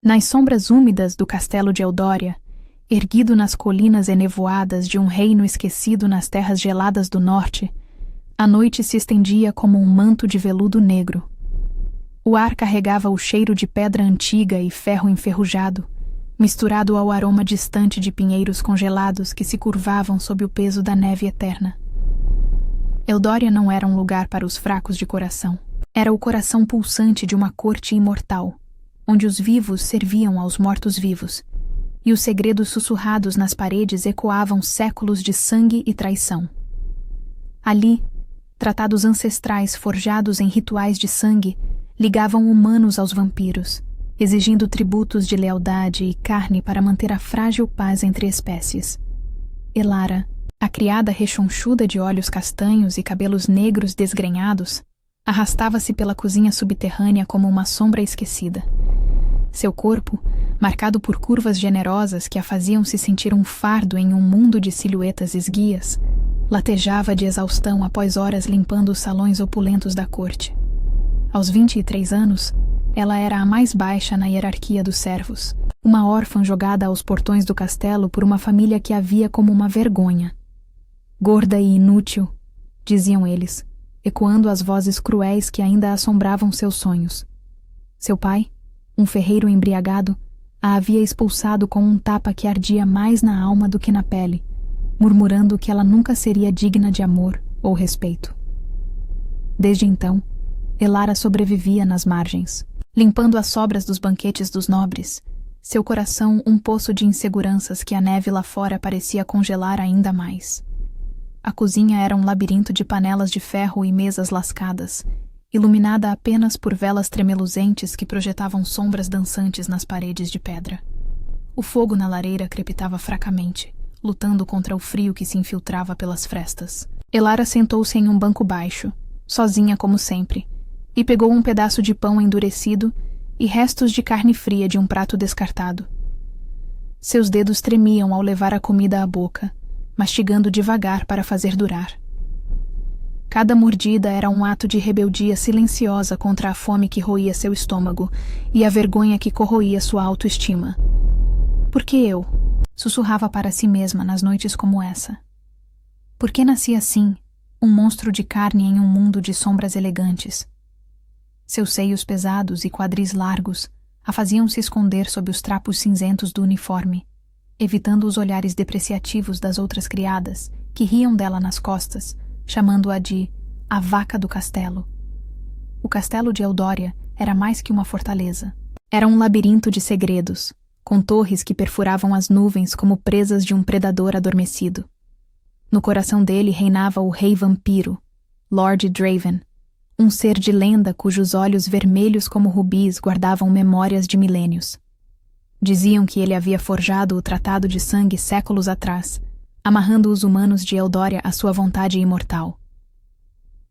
Nas sombras úmidas do castelo de Eldória, erguido nas colinas enevoadas de um reino esquecido nas terras geladas do norte, a noite se estendia como um manto de veludo negro. O ar carregava o cheiro de pedra antiga e ferro enferrujado, misturado ao aroma distante de pinheiros congelados que se curvavam sob o peso da neve eterna. Eldória não era um lugar para os fracos de coração. Era o coração pulsante de uma corte imortal, onde os vivos serviam aos mortos-vivos, e os segredos sussurrados nas paredes ecoavam séculos de sangue e traição. Ali, tratados ancestrais forjados em rituais de sangue ligavam humanos aos vampiros, exigindo tributos de lealdade e carne para manter a frágil paz entre espécies. Elara, a criada rechonchuda de olhos castanhos e cabelos negros desgrenhados, arrastava-se pela cozinha subterrânea como uma sombra esquecida. Seu corpo, marcado por curvas generosas que a faziam se sentir um fardo em um mundo de silhuetas esguias, latejava de exaustão após horas limpando os salões opulentos da corte. Aos 23 anos, ela era a mais baixa na hierarquia dos servos, uma órfã jogada aos portões do castelo por uma família que a via como uma vergonha. Gorda e inútil, diziam eles, ecoando as vozes cruéis que ainda assombravam seus sonhos. Seu pai, um ferreiro embriagado, a havia expulsado com um tapa que ardia mais na alma do que na pele, murmurando que ela nunca seria digna de amor ou respeito. Desde então, Elara sobrevivia nas margens, limpando as sobras dos banquetes dos nobres, seu coração um poço de inseguranças que a neve lá fora parecia congelar ainda mais. A cozinha era um labirinto de panelas de ferro e mesas lascadas, iluminada apenas por velas tremeluzentes que projetavam sombras dançantes nas paredes de pedra. O fogo na lareira crepitava fracamente, lutando contra o frio que se infiltrava pelas frestas. Elara sentou-se em um banco baixo, sozinha como sempre, e pegou um pedaço de pão endurecido e restos de carne fria de um prato descartado. Seus dedos tremiam ao levar a comida à boca, mastigando devagar para fazer durar. Cada mordida era um ato de rebeldia silenciosa contra a fome que roía seu estômago e a vergonha que corroía sua autoestima. Por que eu? Sussurrava para si mesma nas noites como essa. Por que nasci assim, um monstro de carne em um mundo de sombras elegantes? Seus seios pesados e quadris largos a faziam se esconder sob os trapos cinzentos do uniforme, evitando os olhares depreciativos das outras criadas, que riam dela nas costas, chamando-a de a vaca do castelo. O castelo de Eldória era mais que uma fortaleza. Era um labirinto de segredos, com torres que perfuravam as nuvens como presas de um predador adormecido. No coração dele reinava o rei vampiro, Lord Draven, um ser de lenda cujos olhos vermelhos como rubis guardavam memórias de milênios. Diziam que ele havia forjado o Tratado de Sangue séculos atrás, amarrando os humanos de Eldória à sua vontade imortal.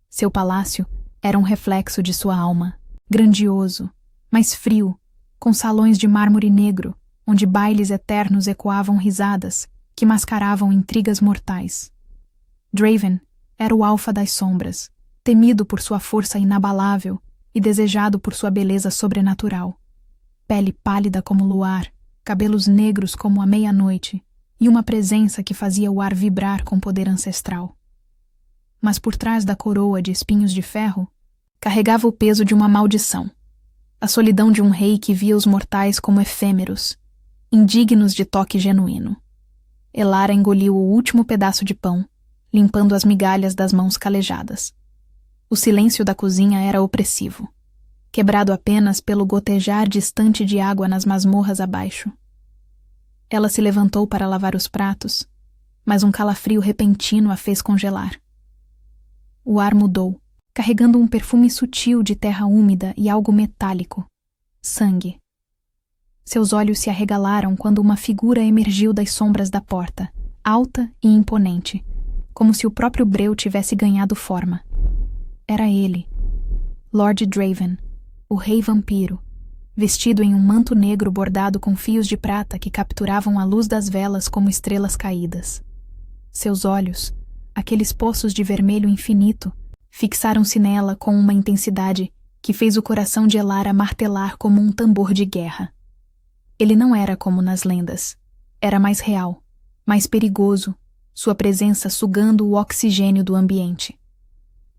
Seu palácio era um reflexo de sua alma, grandioso, mas frio, com salões de mármore negro, onde bailes eternos ecoavam risadas, que mascaravam intrigas mortais. Draven era o alfa das sombras, temido por sua força inabalável e desejado por sua beleza sobrenatural. Pele pálida como o luar, cabelos negros como a meia-noite, e uma presença que fazia o ar vibrar com poder ancestral. Mas por trás da coroa de espinhos de ferro, carregava o peso de uma maldição, a solidão de um rei que via os mortais como efêmeros, indignos de toque genuíno. Elara engoliu o último pedaço de pão, limpando as migalhas das mãos calejadas. O silêncio da cozinha era opressivo, quebrado apenas pelo gotejar distante de água nas masmorras abaixo. Ela se levantou para lavar os pratos, mas um calafrio repentino a fez congelar. O ar mudou, carregando um perfume sutil de terra úmida e algo metálico. Sangue. Seus olhos se arregalaram quando uma figura emergiu das sombras da porta, alta e imponente, como se o próprio breu tivesse ganhado forma. Era ele, Lord Draven, o rei vampiro, vestido em um manto negro bordado com fios de prata que capturavam a luz das velas como estrelas caídas. Seus olhos, aqueles poços de vermelho infinito, fixaram-se nela com uma intensidade que fez o coração de Elara martelar como um tambor de guerra. Ele não era como nas lendas. Era mais real, mais perigoso, sua presença sugando o oxigênio do ambiente.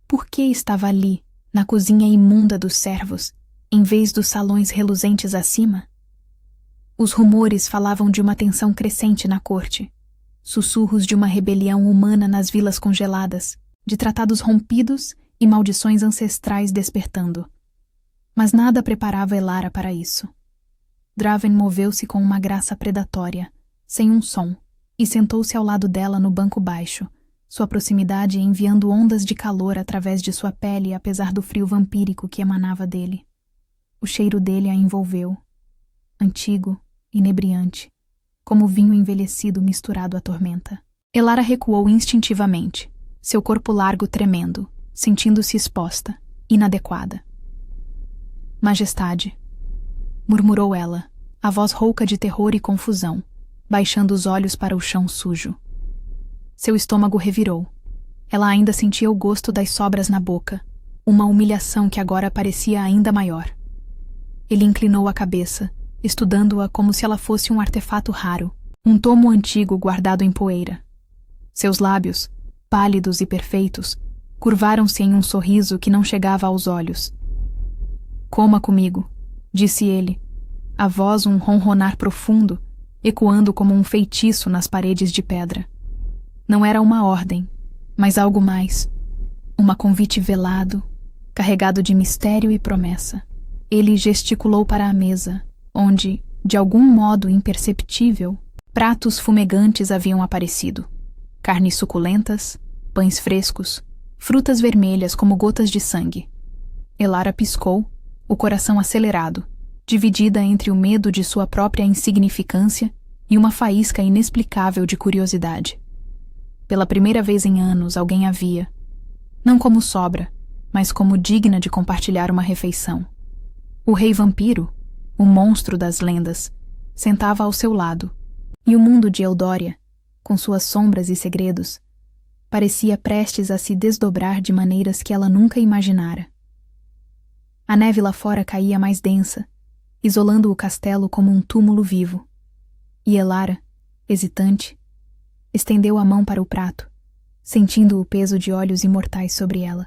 Por que estava ali, na cozinha imunda dos servos, em vez dos salões reluzentes acima? Os rumores falavam de uma tensão crescente na corte, sussurros de uma rebelião humana nas vilas congeladas, de tratados rompidos e maldições ancestrais despertando. Mas nada preparava Elara para isso. Draven moveu-se com uma graça predatória, sem um som, e sentou-se ao lado dela no banco baixo, sua proximidade enviando ondas de calor através de sua pele apesar do frio vampírico que emanava dele. O cheiro dele a envolveu, antigo, inebriante, como vinho envelhecido misturado à tormenta. Elara recuou instintivamente, seu corpo largo tremendo, sentindo-se exposta, inadequada. Majestade, murmurou ela, a voz rouca de terror e confusão, baixando os olhos para o chão sujo. Seu estômago revirou. Ela ainda sentia o gosto das sobras na boca, uma humilhação que agora parecia ainda maior. Ele inclinou a cabeça, estudando-a como se ela fosse um artefato raro, um tomo antigo guardado em poeira. Seus lábios, pálidos e perfeitos, curvaram-se em um sorriso que não chegava aos olhos. Coma comigo, disse ele, a voz um ronronar profundo, ecoando como um feitiço nas paredes de pedra. Não era uma ordem, mas algo mais. Um convite velado, carregado de mistério e promessa. Ele gesticulou para a mesa, onde, de algum modo imperceptível, pratos fumegantes haviam aparecido. Carnes suculentas, pães frescos, frutas vermelhas como gotas de sangue. Elara piscou, o coração acelerado, dividida entre o medo de sua própria insignificância e uma faísca inexplicável de curiosidade. Pela primeira vez em anos, alguém a via, não como sobra, mas como digna de compartilhar uma refeição. O rei vampiro, o monstro das lendas, sentava ao seu lado, e o mundo de Eldória, com suas sombras e segredos, parecia prestes a se desdobrar de maneiras que ela nunca imaginara. A neve lá fora caía mais densa, isolando o castelo como um túmulo vivo, e Elara, hesitante, estendeu a mão para o prato, sentindo o peso de olhos imortais sobre ela.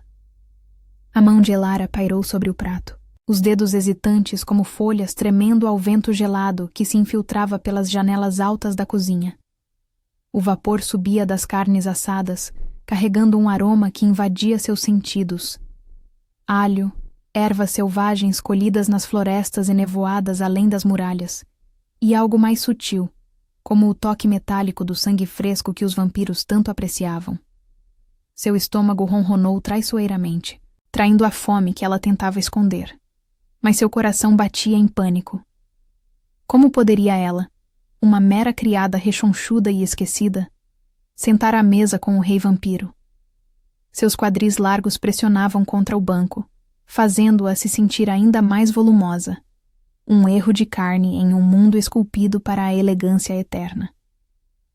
A mão de Elara pairou sobre o prato, os dedos hesitantes como folhas tremendo ao vento gelado que se infiltrava pelas janelas altas da cozinha. O vapor subia das carnes assadas, carregando um aroma que invadia seus sentidos. Alho, ervas selvagens colhidas nas florestas enevoadas além das muralhas, e algo mais sutil, como o toque metálico do sangue fresco que os vampiros tanto apreciavam. Seu estômago ronronou traiçoeiramente, traindo a fome que ela tentava esconder. Mas seu coração batia em pânico. Como poderia ela, uma mera criada rechonchuda e esquecida, sentar à mesa com o rei vampiro? Seus quadris largos pressionavam contra o banco, fazendo-a se sentir ainda mais volumosa. Um erro de carne em um mundo esculpido para a elegância eterna.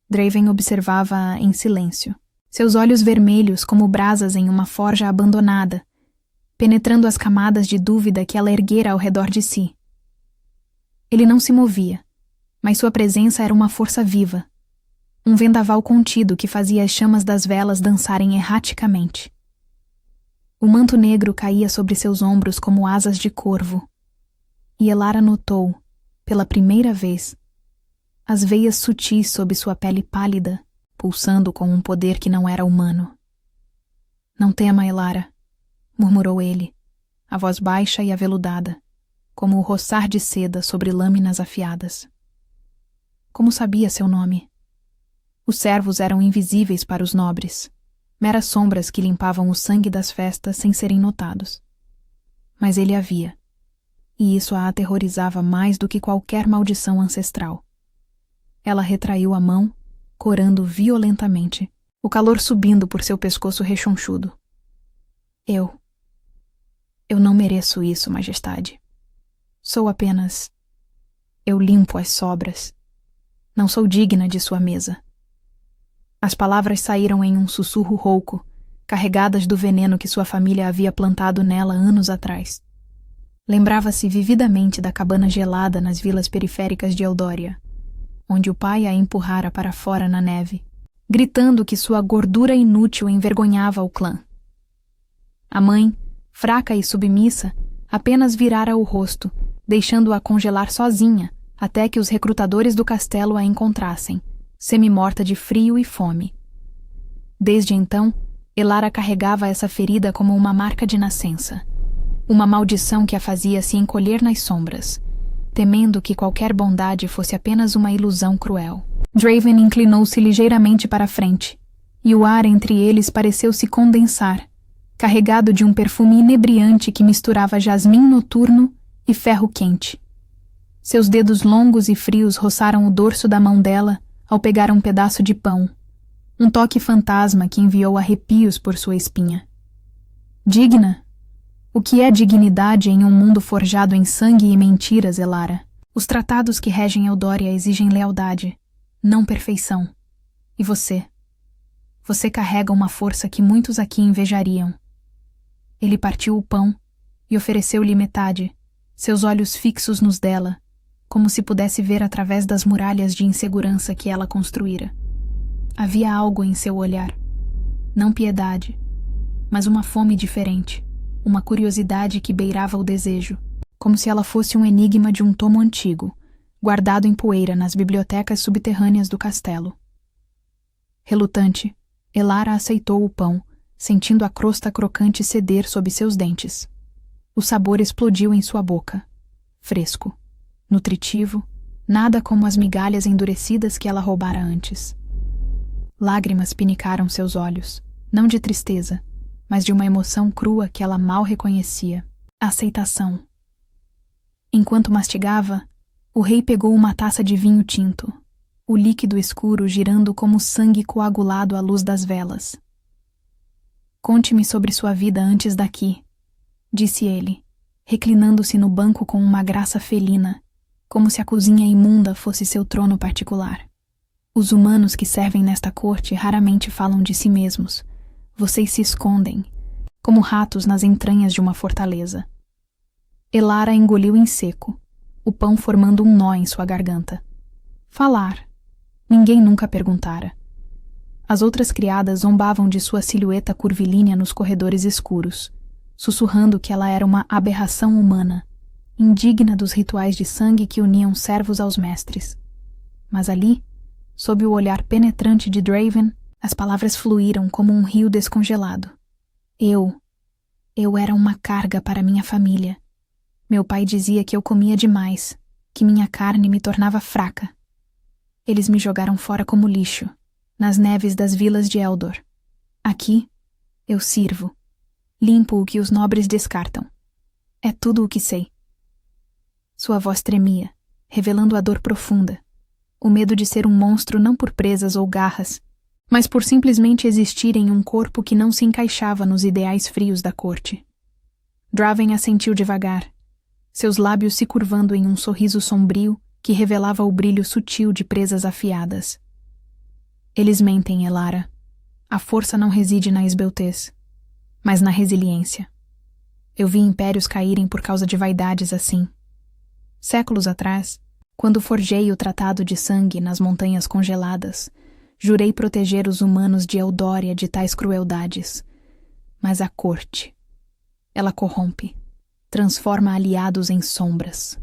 Draven observava-a em silêncio, seus olhos vermelhos como brasas em uma forja abandonada, penetrando as camadas de dúvida que ela erguera ao redor de si. Ele não se movia, mas sua presença era uma força viva, um vendaval contido que fazia as chamas das velas dançarem erraticamente. O manto negro caía sobre seus ombros como asas de corvo, e Elara notou, pela primeira vez, as veias sutis sob sua pele pálida, pulsando com um poder que não era humano. Não tema, Elara, murmurou ele, a voz baixa e aveludada, como o roçar de seda sobre lâminas afiadas. Como sabia seu nome? Os servos eram invisíveis para os nobres, meras sombras que limpavam o sangue das festas sem serem notados. Mas ele a via, e isso a aterrorizava mais do que qualquer maldição ancestral. Ela retraiu a mão, corando violentamente, o calor subindo por seu pescoço rechonchudo. Eu não mereço isso, majestade. Sou apenas... Eu limpo as sobras. Não sou digna de sua mesa. As palavras saíram em um sussurro rouco, carregadas do veneno que sua família havia plantado nela anos atrás. Lembrava-se vividamente da cabana gelada nas vilas periféricas de Eldória, onde o pai a empurrara para fora na neve, gritando que sua gordura inútil envergonhava o clã. A mãe, fraca e submissa, apenas virara o rosto, deixando-a congelar sozinha até que os recrutadores do castelo a encontrassem, semi-morta de frio e fome. Desde então, Elara carregava essa ferida como uma marca de nascença, uma maldição que a fazia se encolher nas sombras, temendo que qualquer bondade fosse apenas uma ilusão cruel. Draven inclinou-se ligeiramente para a frente, e o ar entre eles pareceu se condensar, carregado de um perfume inebriante que misturava jasmim noturno e ferro quente. Seus dedos longos e frios roçaram o dorso da mão dela ao pegar um pedaço de pão, um toque fantasma que enviou arrepios por sua espinha. Digna? O que é dignidade em um mundo forjado em sangue e mentiras, Elara? Os tratados que regem Eldória exigem lealdade, não perfeição. E você? Você carrega uma força que muitos aqui invejariam. Ele partiu o pão e ofereceu-lhe metade, seus olhos fixos nos dela, como se pudesse ver através das muralhas de insegurança que ela construíra. Havia algo em seu olhar, não piedade, mas uma fome diferente, uma curiosidade que beirava o desejo, como se ela fosse um enigma de um tomo antigo, guardado em poeira nas bibliotecas subterrâneas do castelo. Relutante, Elara aceitou o pão, sentindo a crosta crocante ceder sob seus dentes. O sabor explodiu em sua boca. Fresco, nutritivo, nada como as migalhas endurecidas que ela roubara antes. Lágrimas pinicaram seus olhos, não de tristeza, mas de uma emoção crua que ela mal reconhecia. Aceitação. Enquanto mastigava, o rei pegou uma taça de vinho tinto, o líquido escuro girando como sangue coagulado à luz das velas. Conte-me sobre sua vida antes daqui, disse ele, reclinando-se no banco com uma graça felina, como se a cozinha imunda fosse seu trono particular. Os humanos que servem nesta corte raramente falam de si mesmos. Vocês se escondem, como ratos nas entranhas de uma fortaleza. Elara engoliu em seco, o pão formando um nó em sua garganta. Falar. Ninguém nunca perguntara. As outras criadas zombavam de sua silhueta curvilínea nos corredores escuros, sussurrando que ela era uma aberração humana, indigna dos rituais de sangue que uniam servos aos mestres. Mas ali, sob o olhar penetrante de Draven, as palavras fluíram como um rio descongelado. Eu era uma carga para minha família. Meu pai dizia que eu comia demais, que minha carne me tornava fraca. Eles me jogaram fora como lixo, nas neves das vilas de Eldor. Aqui, eu sirvo. Limpo o que os nobres descartam. É tudo o que sei. Sua voz tremia, revelando a dor profunda, o medo de ser um monstro não por presas ou garras, mas por simplesmente existir em um corpo que não se encaixava nos ideais frios da corte. Draven assentiu devagar, seus lábios se curvando em um sorriso sombrio que revelava o brilho sutil de presas afiadas. Eles mentem, Elara. A força não reside na esbeltez, mas na resiliência. Eu vi impérios caírem por causa de vaidades assim. Séculos atrás, quando forjei o Tratado de Sangue nas Montanhas Congeladas, jurei proteger os humanos de Eldória de tais crueldades. Mas a corte, ela corrompe, transforma aliados em sombras.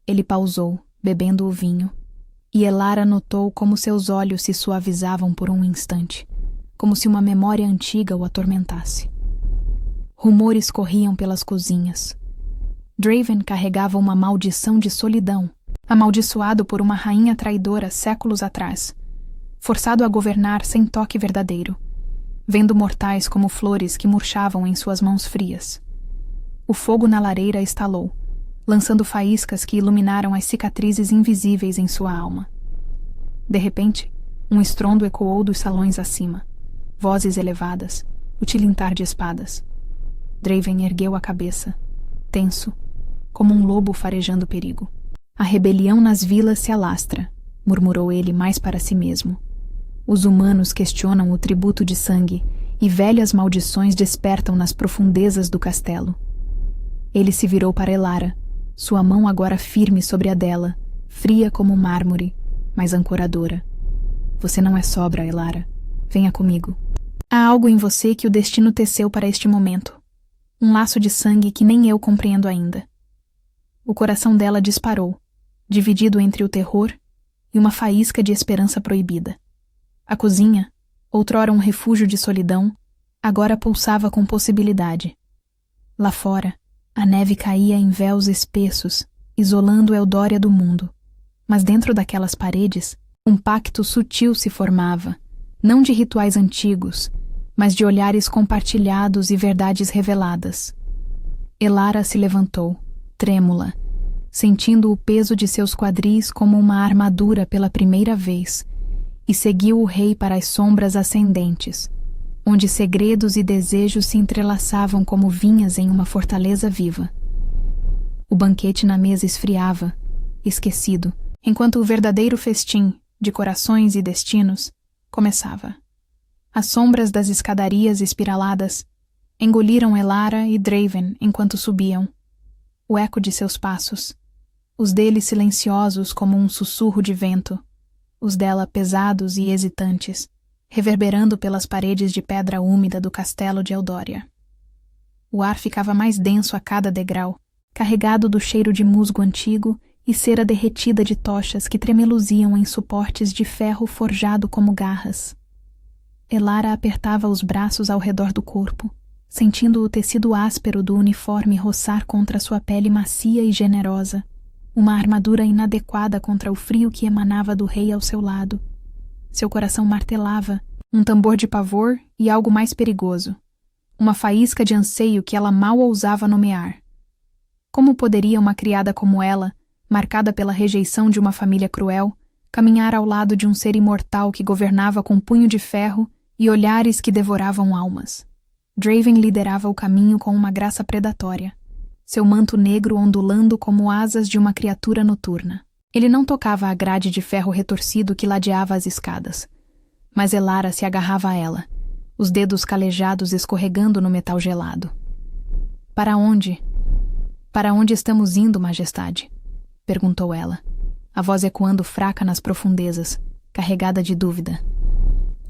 Ele pausou, bebendo o vinho, e Elara notou como seus olhos se suavizavam por um instante, como se uma memória antiga o atormentasse. Rumores corriam pelas cozinhas. Draven carregava uma maldição de solidão, amaldiçoado por uma rainha traidora séculos atrás, forçado a governar sem toque verdadeiro, vendo mortais como flores que murchavam em suas mãos frias. O fogo na lareira estalou, lançando faíscas que iluminaram as cicatrizes invisíveis em sua alma. De repente, um estrondo ecoou dos salões acima, vozes elevadas, o tilintar de espadas. Draven ergueu a cabeça, tenso, como um lobo farejando perigo. A rebelião nas vilas se alastra, murmurou ele mais para si mesmo. Os humanos questionam o tributo de sangue e velhas maldições despertam nas profundezas do castelo. Ele se virou para Elara, sua mão agora firme sobre a dela, fria como mármore, mas ancoradora. Você não é sobra, Elara. Venha comigo. Há algo em você que o destino teceu para este momento. Um laço de sangue que nem eu compreendo ainda. O coração dela disparou, dividido entre o terror e uma faísca de esperança proibida. A cozinha, outrora um refúgio de solidão, agora pulsava com possibilidade. Lá fora, a neve caía em véus espessos, isolando Eudória do mundo. Mas dentro daquelas paredes, um pacto sutil se formava, não de rituais antigos, mas de olhares compartilhados e verdades reveladas. Elara se levantou, trêmula, sentindo o peso de seus quadris como uma armadura pela primeira vez, e seguiu o rei para as sombras ascendentes, onde segredos e desejos se entrelaçavam como vinhas em uma fortaleza viva. O banquete na mesa esfriava, esquecido, enquanto o verdadeiro festim, de corações e destinos, começava. As sombras das escadarias espiraladas engoliram Elara e Draven enquanto subiam. O eco de seus passos, os dele silenciosos como um sussurro de vento, os dela pesados e hesitantes, reverberando pelas paredes de pedra úmida do castelo de Eudória. O ar ficava mais denso a cada degrau, carregado do cheiro de musgo antigo e cera derretida de tochas que tremeluziam em suportes de ferro forjado como garras. Elara apertava os braços ao redor do corpo, sentindo o tecido áspero do uniforme roçar contra sua pele macia e generosa, uma armadura inadequada contra o frio que emanava do rei ao seu lado. Seu coração martelava, um tambor de pavor e algo mais perigoso, uma faísca de anseio que ela mal ousava nomear. Como poderia uma criada como ela, marcada pela rejeição de uma família cruel, caminhar ao lado de um ser imortal que governava com punho de ferro e olhares que devoravam almas? Draven liderava o caminho com uma graça predatória, seu manto negro ondulando como asas de uma criatura noturna. Ele não tocava a grade de ferro retorcido que ladeava as escadas, mas Elara se agarrava a ela, os dedos calejados escorregando no metal gelado. Para onde? Para onde estamos indo, majestade? Perguntou ela, a voz ecoando fraca nas profundezas, carregada de dúvida.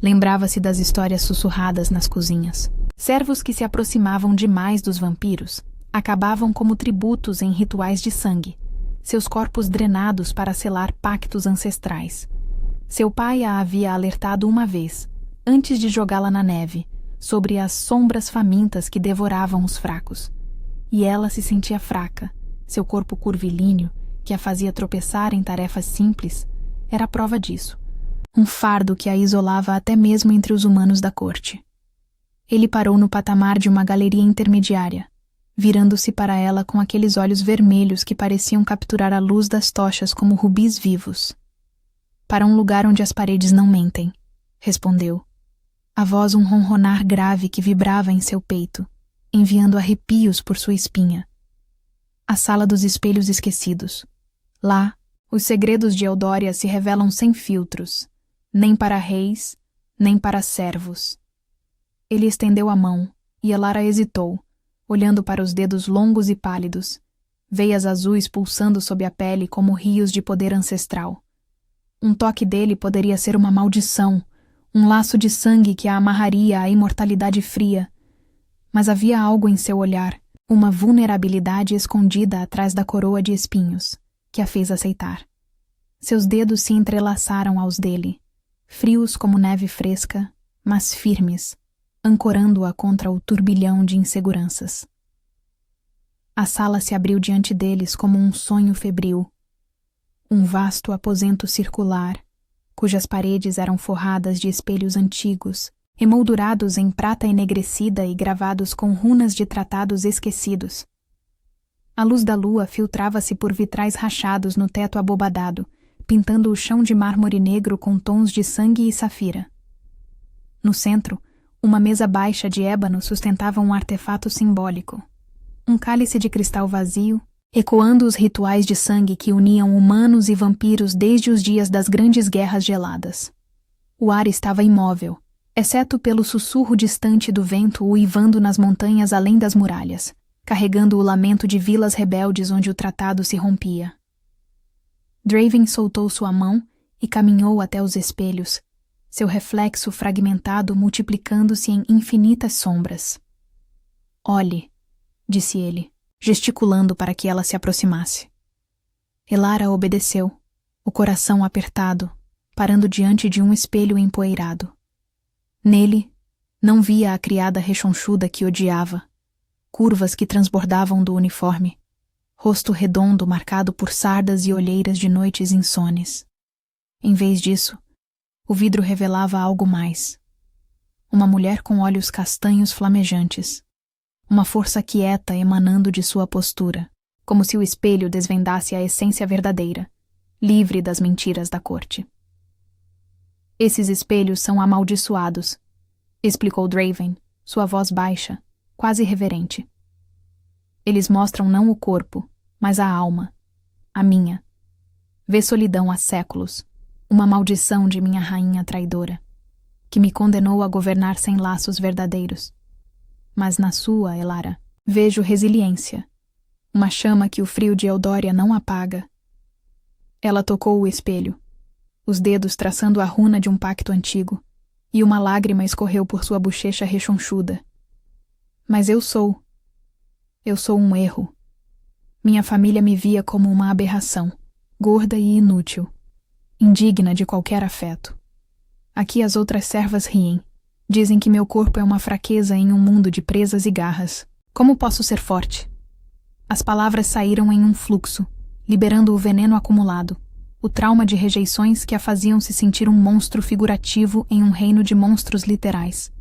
Lembrava-se das histórias sussurradas nas cozinhas. Servos que se aproximavam demais dos vampiros acabavam como tributos em rituais de sangue, seus corpos drenados para selar pactos ancestrais. Seu pai a havia alertado uma vez, antes de jogá-la na neve, sobre as sombras famintas que devoravam os fracos. E ela se sentia fraca, seu corpo curvilíneo, que a fazia tropeçar em tarefas simples, era prova disso. Um fardo que a isolava até mesmo entre os humanos da corte. Ele parou no patamar de uma galeria intermediária, virando-se para ela com aqueles olhos vermelhos que pareciam capturar a luz das tochas como rubis vivos. Para um lugar onde as paredes não mentem, respondeu. A voz um ronronar grave que vibrava em seu peito, enviando arrepios por sua espinha. A sala dos espelhos esquecidos. Lá, os segredos de Eudória se revelam sem filtros, nem para reis, nem para servos. Ele estendeu a mão, e Elara hesitou, olhando para os dedos longos e pálidos, veias azuis pulsando sob a pele como rios de poder ancestral. Um toque dele poderia ser uma maldição, um laço de sangue que a amarraria à imortalidade fria. Mas havia algo em seu olhar, uma vulnerabilidade escondida atrás da coroa de espinhos, que a fez aceitar. Seus dedos se entrelaçaram aos dele, frios como neve fresca, mas firmes, ancorando-a contra o turbilhão de inseguranças. A sala se abriu diante deles como um sonho febril. Um vasto aposento circular, cujas paredes eram forradas de espelhos antigos, emoldurados em prata enegrecida e gravados com runas de tratados esquecidos. A luz da lua filtrava-se por vitrais rachados no teto abobadado, pintando o chão de mármore negro com tons de sangue e safira. No centro, uma mesa baixa de ébano sustentava um artefato simbólico. Um cálice de cristal vazio, ecoando os rituais de sangue que uniam humanos e vampiros desde os dias das grandes guerras geladas. O ar estava imóvel, exceto pelo sussurro distante do vento uivando nas montanhas além das muralhas, carregando o lamento de vilas rebeldes onde o tratado se rompia. Draven soltou sua mão e caminhou até os espelhos, seu reflexo fragmentado multiplicando-se em infinitas sombras. "Olhe", disse ele, gesticulando para que ela se aproximasse. Elara obedeceu, o coração apertado, parando diante de um espelho empoeirado. Nele, não via a criada rechonchuda que odiava, curvas que transbordavam do uniforme, rosto redondo marcado por sardas e olheiras de noites insones. Em vez disso, o vidro revelava algo mais. Uma mulher com olhos castanhos flamejantes, uma força quieta emanando de sua postura, como se o espelho desvendasse a essência verdadeira, livre das mentiras da corte. "Esses espelhos são amaldiçoados", explicou Draven, sua voz baixa, quase reverente. "Eles mostram não o corpo, mas a alma, a minha. Vê solidão há séculos, uma maldição de minha rainha traidora, que me condenou a governar sem laços verdadeiros. Mas na sua, Elara, vejo resiliência, uma chama que o frio de Eldória não apaga." Ela tocou o espelho, os dedos traçando a runa de um pacto antigo, e uma lágrima escorreu por sua bochecha rechonchuda. "Mas eu sou um erro. Minha família me via como uma aberração, gorda e inútil, indigna de qualquer afeto. Aqui as outras servas riem, dizem que meu corpo é uma fraqueza em um mundo de presas e garras. Como posso ser forte?" As palavras saíram em um fluxo, liberando o veneno acumulado, o trauma de rejeições que a faziam se sentir um monstro figurativo em um reino de monstros literais.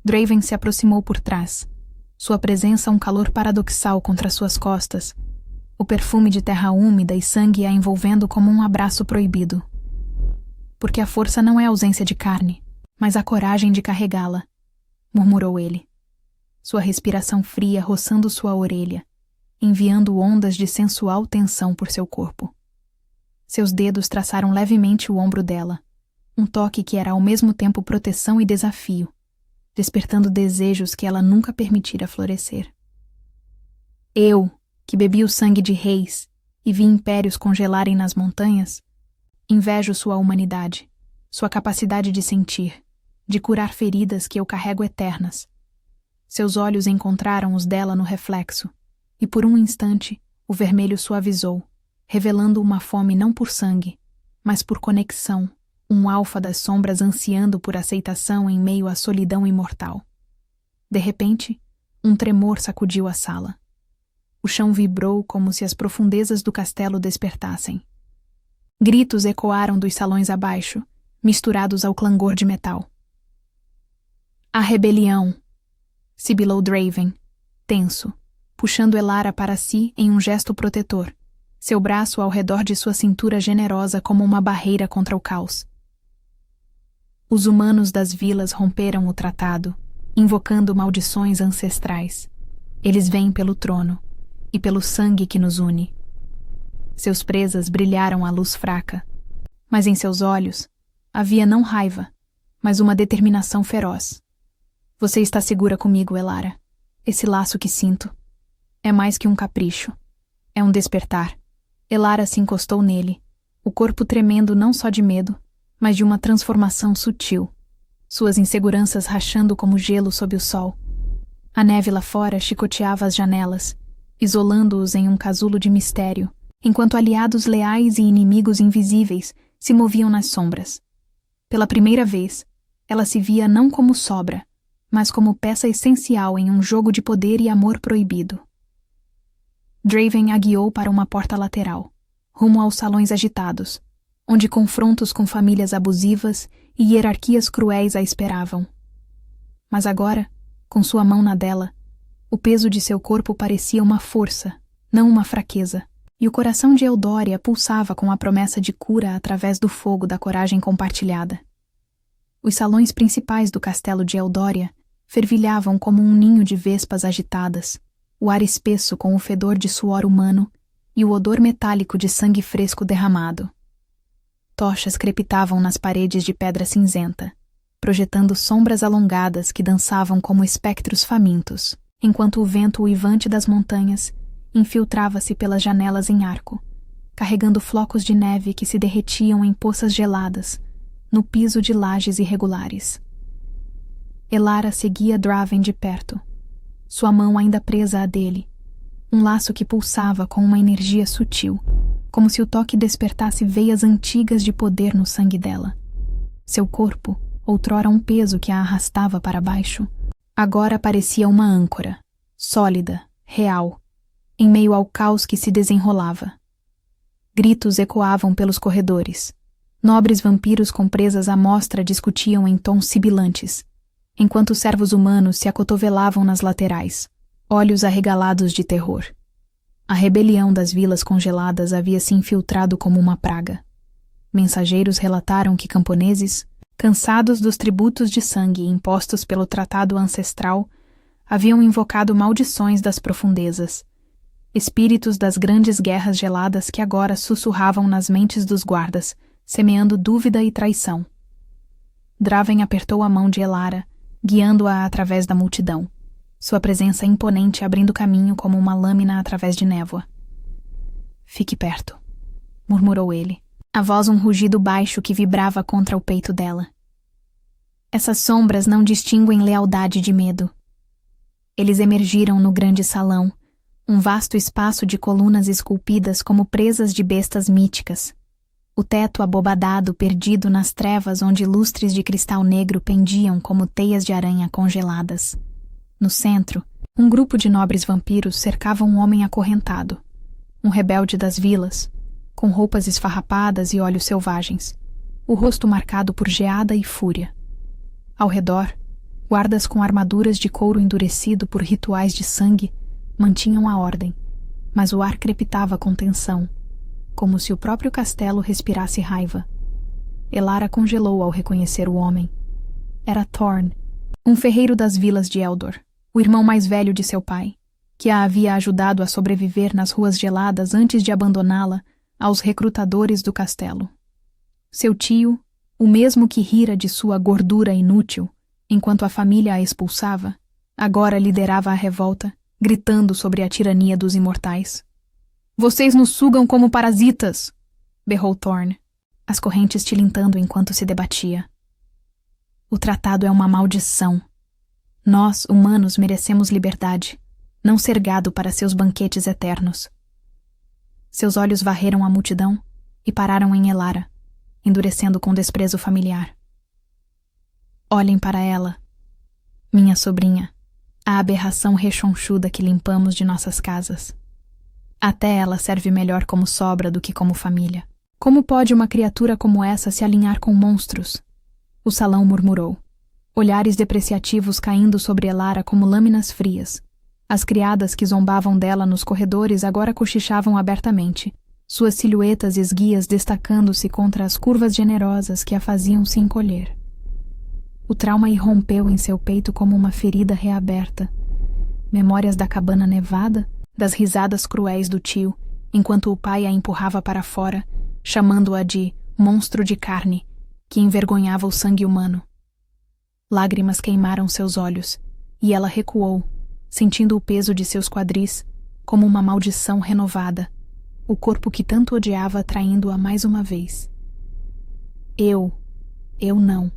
Draven se aproximou por trás, sua presença um calor paradoxal contra suas costas, o perfume de terra úmida e sangue a envolvendo como um abraço proibido. "Porque a força não é ausência de carne, mas a coragem de carregá-la", murmurou ele, sua respiração fria roçando sua orelha, enviando ondas de sensual tensão por seu corpo. Seus dedos traçaram levemente o ombro dela, um toque que era ao mesmo tempo proteção e desafio, despertando desejos que ela nunca permitira florescer. "Eu, que bebi o sangue de reis e vi impérios congelarem nas montanhas, invejo sua humanidade, sua capacidade de sentir, de curar feridas que eu carrego eternas." Seus olhos encontraram os dela no reflexo, e por um instante o vermelho suavizou, revelando uma fome não por sangue, mas por conexão, um alfa das sombras ansiando por aceitação em meio à solidão imortal. De repente, um tremor sacudiu a sala. O chão vibrou como se as profundezas do castelo despertassem. Gritos ecoaram dos salões abaixo, misturados ao clangor de metal. "A rebelião!" sibilou Draven, tenso, puxando Elara para si em um gesto protetor, seu braço ao redor de sua cintura generosa como uma barreira contra o caos. Os humanos das vilas romperam o tratado, invocando maldições ancestrais. Eles vêm pelo trono e pelo sangue que nos une. Seus presas brilharam à luz fraca, mas em seus olhos havia não raiva, mas uma determinação feroz. "Você está segura comigo, Elara. Esse laço que sinto é mais que um capricho. É um despertar." Elara se encostou nele, o corpo tremendo não só de medo, mas de uma transformação sutil, suas inseguranças rachando como gelo sob o sol. A neve lá fora chicoteava as janelas, isolando-os em um casulo de mistério, enquanto aliados leais e inimigos invisíveis se moviam nas sombras. Pela primeira vez, ela se via não como sobra, mas como peça essencial em um jogo de poder e amor proibido. Draven a guiou para uma porta lateral, rumo aos salões agitados, onde confrontos com famílias abusivas e hierarquias cruéis a esperavam. Mas agora, com sua mão na dela, o peso de seu corpo parecia uma força, não uma fraqueza, e o coração de Eldória pulsava com a promessa de cura através do fogo da coragem compartilhada. Os salões principais do castelo de Eldória fervilhavam como um ninho de vespas agitadas, o ar espesso com o fedor de suor humano e o odor metálico de sangue fresco derramado. Tochas crepitavam nas paredes de pedra cinzenta, projetando sombras alongadas que dançavam como espectros famintos. enquanto o vento uivante das montanhas infiltrava-se pelas janelas em arco, carregando flocos de neve que se derretiam em poças geladas, no piso de lajes irregulares. Elara seguia Draven de perto, sua mão ainda presa à dele, um laço que pulsava com uma energia sutil, como se o toque despertasse veias antigas de poder no sangue dela. Seu corpo, outrora um peso que a arrastava para baixo, agora parecia uma âncora, sólida, real, em meio ao caos que se desenrolava. Gritos ecoavam pelos corredores. Nobres vampiros com presas à mostra discutiam em tons sibilantes, enquanto os servos humanos se acotovelavam nas laterais, olhos arregalados de terror. A rebelião das vilas congeladas havia se infiltrado como uma praga. Mensageiros relataram que camponeses, cansados dos tributos de sangue impostos pelo tratado ancestral, haviam invocado maldições das profundezas, espíritos das grandes guerras geladas que agora sussurravam nas mentes dos guardas, semeando dúvida e traição. Draven apertou a mão de Elara, guiando-a através da multidão, sua presença imponente abrindo caminho como uma lâmina através de névoa. "Fique perto", murmurou ele, a voz um rugido baixo que vibrava contra o peito dela. Essas sombras não distinguem lealdade de medo. Eles emergiram no grande salão, um vasto espaço de colunas esculpidas como presas de bestas míticas. O teto abobadado perdido nas trevas onde lustres de cristal negro pendiam como teias de aranha congeladas. No centro, um grupo de nobres vampiros cercava um homem acorrentado, um rebelde das vilas, com roupas esfarrapadas e olhos selvagens, o rosto marcado por geada e fúria. Ao redor, guardas com armaduras de couro endurecido por rituais de sangue mantinham a ordem, mas o ar crepitava com tensão, como se o próprio castelo respirasse raiva. Elara congelou ao reconhecer o homem. Era Thorn, um ferreiro das vilas de Eldor, o irmão mais velho de seu pai, que a havia ajudado a sobreviver nas ruas geladas antes de abandoná-la aos recrutadores do castelo. Seu tio, o mesmo que rira de sua gordura inútil, enquanto a família a expulsava, agora liderava a revolta, gritando sobre a tirania dos imortais. "Vocês nos sugam como parasitas!" berrou Thorn, as correntes tilintando enquanto se debatia. "O tratado é uma maldição. Nós, humanos, merecemos liberdade, não ser gado para seus banquetes eternos." Seus olhos varreram a multidão e pararam em Elara, endurecendo com desprezo familiar. "Olhem para ela, minha sobrinha, a aberração rechonchuda que limpamos de nossas casas. Até ela serve melhor como sobra do que como família. Como pode uma criatura como essa se alinhar com monstros?" O salão murmurou, olhares depreciativos caindo sobre Elara como lâminas frias. As criadas que zombavam dela nos corredores agora cochichavam abertamente, suas silhuetas esguias destacando-se contra as curvas generosas que a faziam se encolher. O trauma irrompeu em seu peito como uma ferida reaberta. Memórias da cabana nevada, das risadas cruéis do tio, enquanto o pai a empurrava para fora, chamando-a de monstro de carne, que envergonhava o sangue humano. Lágrimas queimaram seus olhos, e ela recuou, sentindo o peso de seus quadris, como uma maldição renovada, o corpo que tanto odiava traindo-a mais uma vez. Eu não,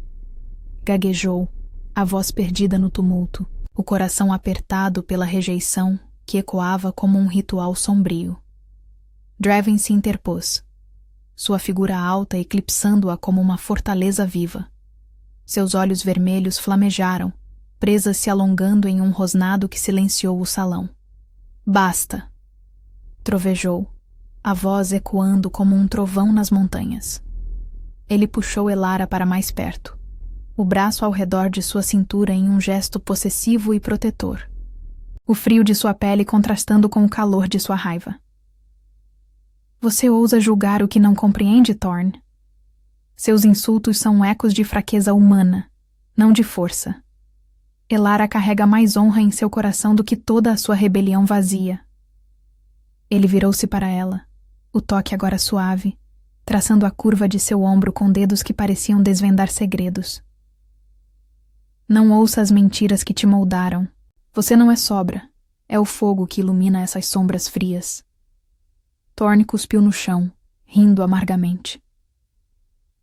gaguejou, a voz perdida no tumulto, o coração apertado pela rejeição que ecoava como um ritual sombrio. Draven se interpôs, sua figura alta eclipsando-a como uma fortaleza viva. Seus olhos vermelhos flamejaram, presas se alongando em um rosnado que silenciou o salão. "Basta!" trovejou, a voz ecoando como um trovão nas montanhas. Ele puxou Elara para mais perto, o braço ao redor de sua cintura em um gesto possessivo e protetor, o frio de sua pele contrastando com o calor de sua raiva. "Você ousa julgar o que não compreende, Thorn? Seus insultos são ecos de fraqueza humana, não de força. Elara carrega mais honra em seu coração do que toda a sua rebelião vazia." Ele virou-se para ela, o toque agora suave, traçando a curva de seu ombro com dedos que pareciam desvendar segredos. "Não ouça as mentiras que te moldaram. Você não é sobra. É o fogo que ilumina essas sombras frias. Thorne cuspiu no chão, rindo amargamente.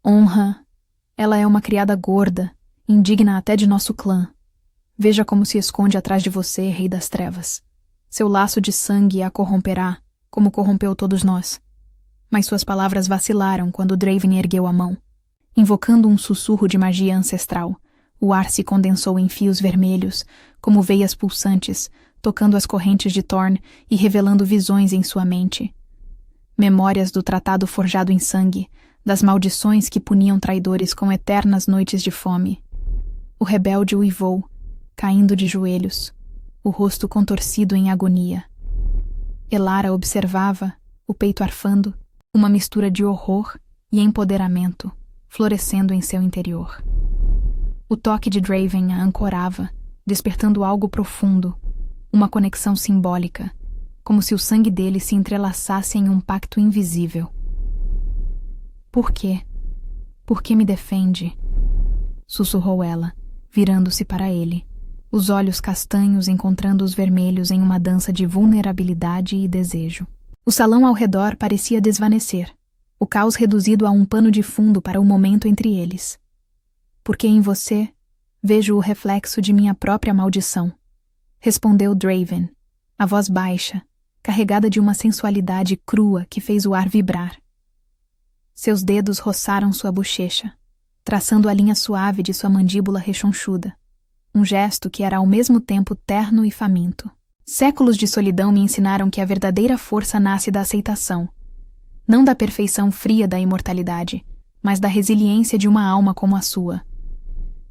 Honra. Ela é uma criada gorda, indigna até de nosso clã. Veja como se esconde atrás de você, Rei das Trevas. Seu laço de sangue a corromperá, como corrompeu todos nós. Mas suas palavras vacilaram quando Draven ergueu a mão. Invocando um sussurro de magia ancestral, o ar se condensou em fios vermelhos, como veias pulsantes, tocando as correntes de Thorne e revelando visões em sua mente. Memórias do tratado forjado em sangue, das maldições que puniam traidores com eternas noites de fome. O rebelde uivou, caindo de joelhos, o rosto contorcido em agonia. Elara observava, o peito arfando, uma mistura de horror e empoderamento, florescendo em seu interior. O toque de Draven a ancorava, despertando algo profundo, uma conexão simbólica, como se o sangue dele se entrelaçasse em um pacto invisível. Por quê? Por que me defende? Sussurrou ela, virando-se para ele, os olhos castanhos encontrando os vermelhos em uma dança de vulnerabilidade e desejo. O salão ao redor parecia desvanecer, o caos reduzido a um pano de fundo para o momento entre eles. Porque em você vejo o reflexo de minha própria maldição, respondeu Draven, a voz baixa, carregada de uma sensualidade crua que fez o ar vibrar. Seus dedos roçaram sua bochecha, traçando a linha suave de sua mandíbula rechonchuda, um gesto que era ao mesmo tempo terno e faminto. Séculos de solidão me ensinaram que a verdadeira força nasce da aceitação, não da perfeição fria da imortalidade, mas da resiliência de uma alma como a sua.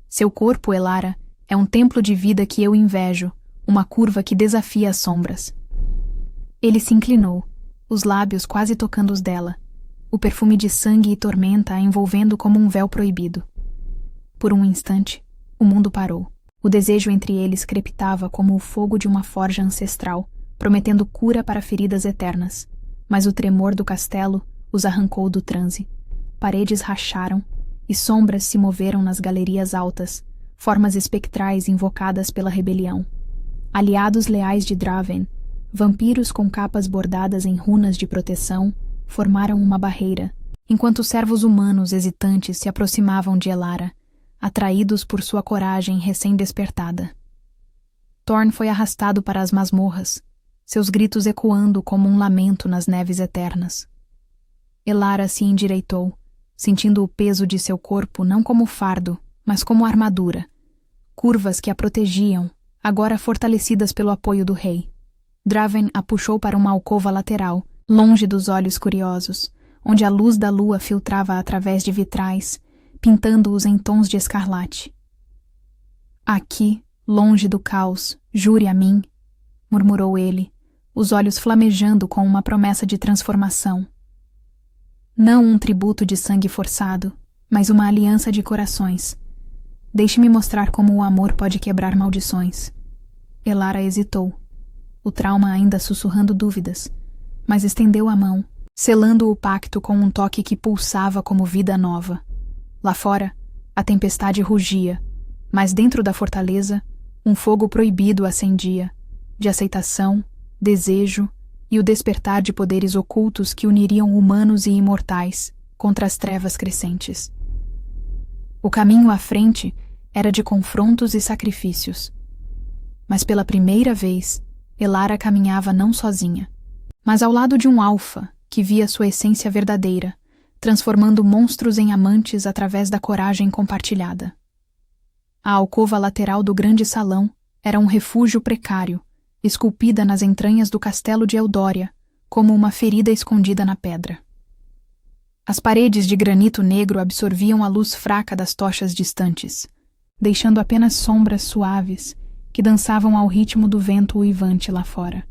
Seu corpo, Elara, é um templo de vida que eu invejo, uma curva que desafia as sombras. Ele se inclinou, os lábios quase tocando os dela, o perfume de sangue e tormenta a envolvendo como um véu proibido. Por um instante, o mundo parou. O desejo entre eles crepitava como o fogo de uma forja ancestral, prometendo cura para feridas eternas. Mas o tremor do castelo os arrancou do transe. Paredes racharam, e sombras se moveram nas galerias altas, formas espectrais invocadas pela rebelião. Aliados leais de Draven, vampiros com capas bordadas em runas de proteção, formaram uma barreira, enquanto servos humanos hesitantes se aproximavam de Elara, atraídos por sua coragem recém-despertada. Thorne foi arrastado para as masmorras, seus gritos ecoando como um lamento nas neves eternas. Elara se endireitou, sentindo o peso de seu corpo não como fardo, mas como armadura, curvas que a protegiam, agora fortalecidas pelo apoio do rei. Draven a puxou para uma alcova lateral, longe dos olhos curiosos, onde a luz da lua filtrava através de vitrais, pintando-os em tons de escarlate. Aqui, longe do caos, jure a mim, murmurou ele, os olhos flamejando com uma promessa de transformação. Não um tributo de sangue forçado, mas uma aliança de corações. Deixe-me mostrar como o amor pode quebrar maldições. Elara hesitou, o trauma ainda sussurrando dúvidas, mas estendeu a mão, selando o pacto com um toque que pulsava como vida nova. Lá fora, a tempestade rugia, mas dentro da fortaleza, um fogo proibido acendia, de aceitação, desejo e o despertar de poderes ocultos que uniriam humanos e imortais contra as trevas crescentes. O caminho à frente era de confrontos e sacrifícios. Mas pela primeira vez, Elara caminhava não sozinha, mas ao lado de um alfa que via sua essência verdadeira, transformando monstros em amantes através da coragem compartilhada. A alcova lateral do grande salão era um refúgio precário, esculpida nas entranhas do castelo de Eldória, como uma ferida escondida na pedra. As paredes de granito negro absorviam a luz fraca das tochas distantes, deixando apenas sombras suaves que dançavam ao ritmo do vento uivante lá fora.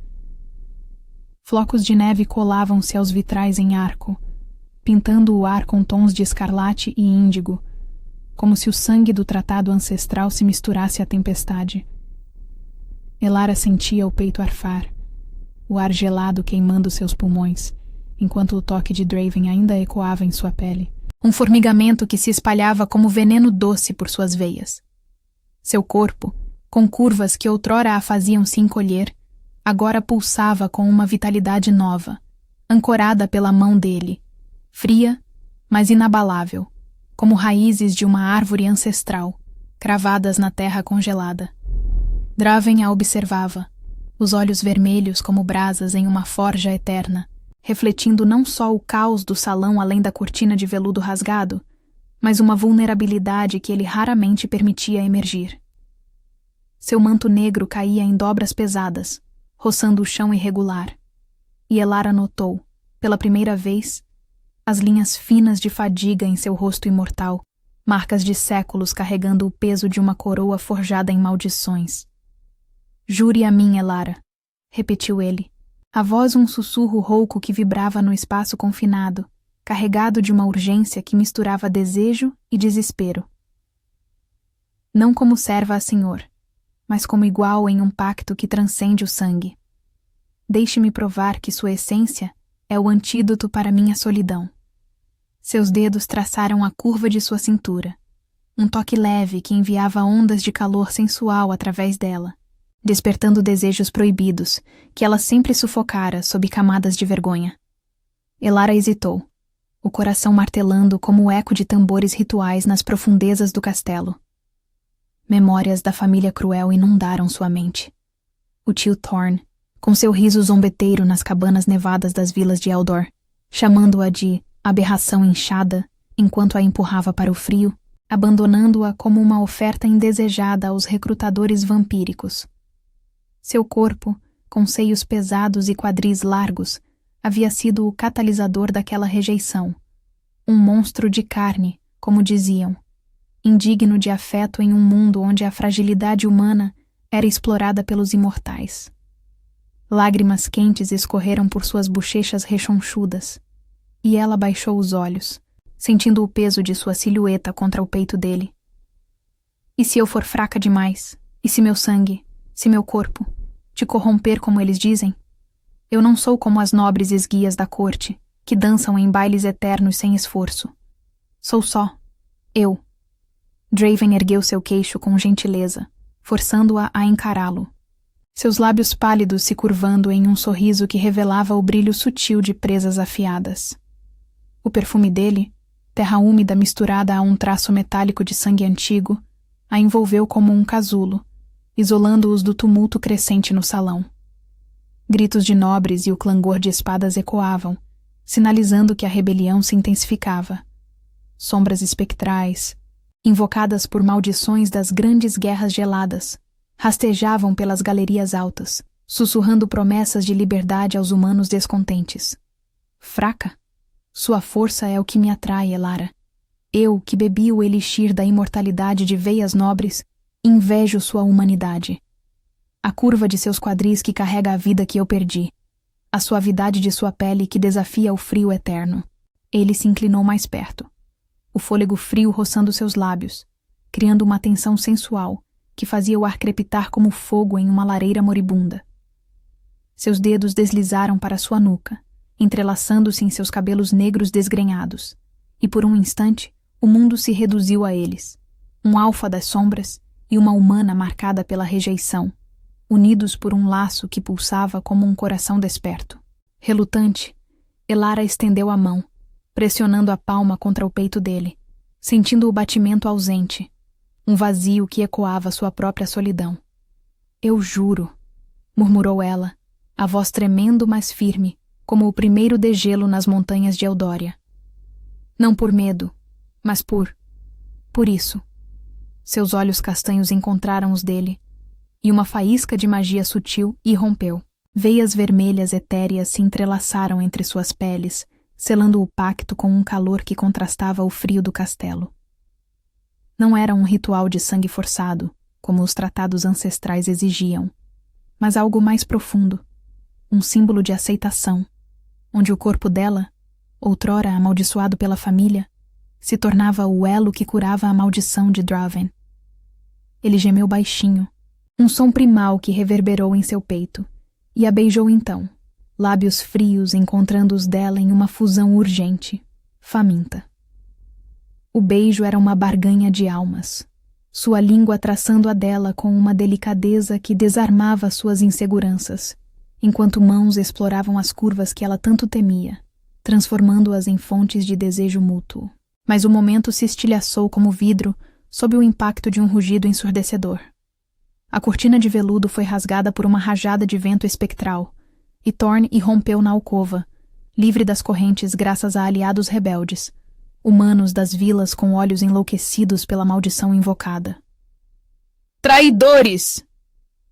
Flocos de neve colavam-se aos vitrais em arco, pintando o ar com tons de escarlate e índigo, como se o sangue do tratado ancestral se misturasse à tempestade. Elara sentia o peito arfar, o ar gelado queimando seus pulmões, enquanto o toque de Draven ainda ecoava em sua pele. Um formigamento que se espalhava como veneno doce por suas veias. Seu corpo, Com curvas que outrora a faziam se encolher, agora pulsava com uma vitalidade nova, ancorada pela mão dele, fria, mas inabalável, como raízes de uma árvore ancestral, cravadas na terra congelada. Draven a observava, os olhos vermelhos como brasas em uma forja eterna, refletindo não só o caos do salão além da cortina de veludo rasgado, mas uma vulnerabilidade que ele raramente permitia emergir. Seu manto negro caía em dobras pesadas, roçando o chão irregular, e Elara notou, pela primeira vez, as linhas finas de fadiga em seu rosto imortal, marcas de séculos carregando o peso de uma coroa forjada em maldições. "Jure a mim, Elara", repetiu ele, a voz um sussurro rouco que vibrava no espaço confinado, carregado de uma urgência que misturava desejo e desespero. "Não como serva a senhor, mas como igual em um pacto que transcende o sangue. Deixe-me provar que sua essência é o antídoto para minha solidão." Seus dedos traçaram a curva de sua cintura, um toque leve que enviava ondas de calor sensual através dela, despertando desejos proibidos que ela sempre sufocara sob camadas de vergonha. Elara hesitou, o coração martelando como o eco de tambores rituais nas profundezas do castelo. Memórias da família cruel inundaram sua mente. O tio Thorn, com seu riso zombeteiro nas cabanas nevadas das vilas de Eldor, chamando-a de aberração inchada enquanto a empurrava para o frio, abandonando-a como uma oferta indesejada aos recrutadores vampíricos. Seu corpo, com seios pesados e quadris largos, havia sido o catalisador daquela rejeição. Um monstro de carne, como diziam, indigno de afeto em um mundo onde a fragilidade humana era explorada pelos imortais. Lágrimas quentes escorreram por suas bochechas rechonchudas, e ela baixou os olhos, sentindo o peso de sua silhueta contra o peito dele. "E se eu for fraca demais? E se meu sangue, se meu corpo, te corromper como eles dizem? Eu não sou como as nobres esguias da corte, que dançam em bailes eternos sem esforço. Sou só eu." Draven ergueu seu queixo com gentileza, forçando-a a encará-lo. Seus lábios pálidos se curvando em um sorriso que revelava o brilho sutil de presas afiadas. O perfume dele, terra úmida misturada a um traço metálico de sangue antigo, a envolveu como um casulo, isolando-os do tumulto crescente no salão. Gritos de nobres e o clangor de espadas ecoavam, sinalizando que a rebelião se intensificava. Sombras espectrais, invocadas por maldições das grandes guerras geladas, rastejavam pelas galerias altas, sussurrando promessas de liberdade aos humanos descontentes. "Fraca? Sua força é o que me atrai, Elara. Eu, que bebi o elixir da imortalidade de veias nobres, invejo sua humanidade. A curva de seus quadris que carrega a vida que eu perdi. A suavidade de sua pele que desafia o frio eterno." Ele se inclinou mais perto, o fôlego frio roçando seus lábios, criando uma tensão sensual que fazia o ar crepitar como fogo em uma lareira moribunda. Seus dedos deslizaram para sua nuca, entrelaçando-se em seus cabelos negros desgrenhados, e por um instante o mundo se reduziu a eles, um alfa das sombras e uma humana marcada pela rejeição, unidos por um laço que pulsava como um coração desperto. Relutante, Elara estendeu a mão, pressionando a palma contra o peito dele, sentindo o batimento ausente, um vazio que ecoava sua própria solidão. "Eu juro", murmurou ela, a voz tremendo mas firme, como o primeiro degelo nas montanhas de Eldória. "Não por medo, mas por isso." Seus olhos castanhos encontraram os dele, e uma faísca de magia sutil irrompeu. Veias vermelhas etéreas se entrelaçaram entre suas peles, selando o pacto com um calor que contrastava o frio do castelo. Não era um ritual de sangue forçado, como os tratados ancestrais exigiam, mas algo mais profundo, um símbolo de aceitação, onde o corpo dela, outrora amaldiçoado pela família, se tornava o elo que curava a maldição de Draven. Ele gemeu baixinho, um som primal que reverberou em seu peito, e a beijou então, lábios frios encontrando os dela em uma fusão urgente, faminta. O beijo era uma barganha de almas, sua língua traçando a dela com uma delicadeza que desarmava suas inseguranças, enquanto mãos exploravam as curvas que ela tanto temia, transformando-as em fontes de desejo mútuo. Mas o momento se estilhaçou como vidro sob o impacto de um rugido ensurdecedor. A cortina de veludo foi rasgada por uma rajada de vento espectral, e Thorne irrompeu na alcova, livre das correntes graças a aliados rebeldes, humanos das vilas com olhos enlouquecidos pela maldição invocada. "Traidores!"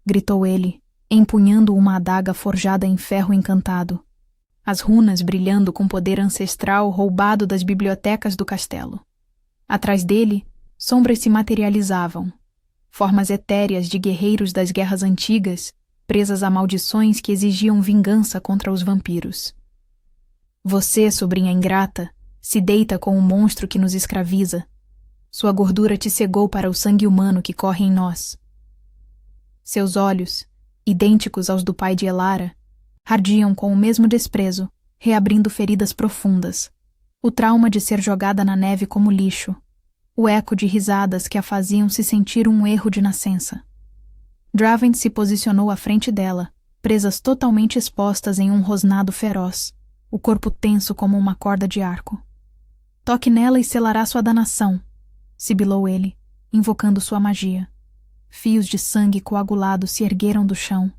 gritou ele, empunhando uma adaga forjada em ferro encantado, as runas brilhando com poder ancestral roubado das bibliotecas do castelo. Atrás dele, sombras se materializavam, formas etéreas de guerreiros das guerras antigas, presas a maldições que exigiam vingança contra os vampiros. "Você, sobrinha ingrata, se deita com o monstro que nos escraviza. Sua gordura te cegou para o sangue humano que corre em nós." Seus olhos, idênticos aos do pai de Elara, ardiam com o mesmo desprezo, reabrindo feridas profundas, o trauma de ser jogada na neve como lixo, o eco de risadas que a faziam se sentir um erro de nascença. Draven se posicionou à frente dela, presas totalmente expostas em um rosnado feroz, o corpo tenso como uma corda de arco. "Toque nela e selará sua danação", sibilou ele, invocando sua magia. Fios de sangue coagulado se ergueram do chão,